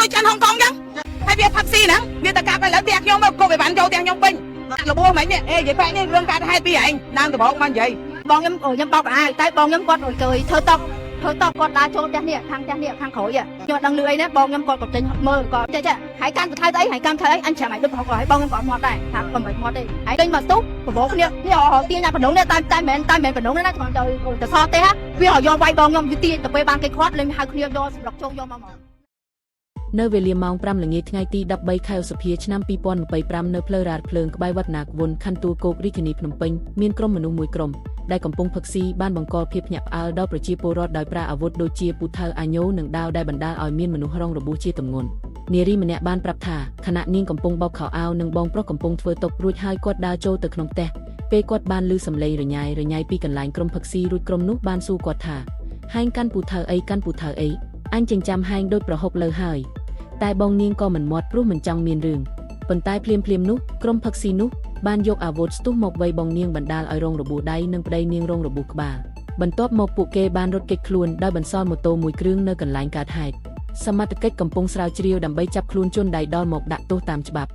ដូចចាន់ហុងកុងចឹងហើយវាផឹកស៊ីហ្នឹងវាទៅកាប់ឲ្យលើផ្ទះខ្ញុំមកគប់ឲ្យបានចូលផ្ទះខ្ញុំពេញលបោះមិញនេះនិយាយបែបនេះរឿងកាត់ហេតុពីឯងណាងដំបងមកនិយាយបងខ្ញុំបោកអាយតែបងខ្ញុំគាត់ជួយធ្វើតបគាត់ដើរចូលផ្ទះនេះខាងផ្ទះនេះខាងក្រោយខ្ញុំដឹងលឿនណាបងខ្ញុំគាត់ចេញមើលគាត់ចេះហើយកាន់ទៅថៃអីហើយកាន់ធ្វើអីអញចាំឲ្យទៅផងហើយបងខ្ញុំគាត់មកដែរថាខ្ញុំមិនមកទេហើយចេញមកទុះប្រមូលគ្នានេះអត់ទាញប៉ុណ្ណឹងទេតែមិនប៉ុណ្ណឹងទេណាគាត់ទៅសតទេវាយកវាយបងខ្ញុំយូរទាញទៅពេលបានគេខាត់លេងហៅគ្នាយកសម្រាប់ជោគយកមកនៅវេលាម៉ោង 5 ល្ងាចថ្ងៃទី 13 ខែឧសភា ឆ្នាំ 2025 នៅផ្លូវរ៉ាតភ្លើងក្បែរវត្តនាគវុនខណ្ឌទួលគោករាជធានីភ្នំពេញមានក្រុមមនុស្សមួយក្រុមដែលកំពុងផឹកស៊ីបានបង្កភាពភ្ញាក់ផ្អើលដល់ប្រជាពលរដ្ឋដោយប្រើអាវុធដូចជាពូថៅអាញ៉ូនិងដាវដែលបណ្ដាលឲ្យមានមនុស្សរងរបួសជាទម្ងន់នារីម្នាក់បានប្រាប់ថាខណៈនាងកំពុងបោកខោអាវនិងបងប្រុសកំពុងធ្វើតុរួចហើយគាត់ដើរចូលទៅក្នុងផ្ទះពេលគាត់បានឮសំឡេងរញ៉ាយពីកន្លែងក្រុមផឹកស៊ីរួចក្រុមនោះបានសួរគាត់ថាហែងកាន់ពូថៅអីអញចិញ្ចាំហែងដូចប្រហុកលើហើយតែបងនាងក៏មិនមាត់ព្រោះមិនចង់មានរឿងប៉ុន្តែភ្លាមនោះក្រុមផឹកស៊ីនោះបានយកអាវុធស្ទុះមកវាយបងនាងបណ្ដាលឲ្យរងរបួសដៃនិងប្តីនាងរងរបួសក្បាលបន្ទាប់មកពួកគេបានរត់គេចខ្លួនដោយបន្សល់ម៉ូតូមួយគ្រឿងនៅកន្លែងកើតហេតុសមត្ថកិច្ចកំពុងស្រាវជ្រាវដើម្បីចាប់ខ្លួនជនដែលដល់មកដាក់ទោសតាមច្បាប់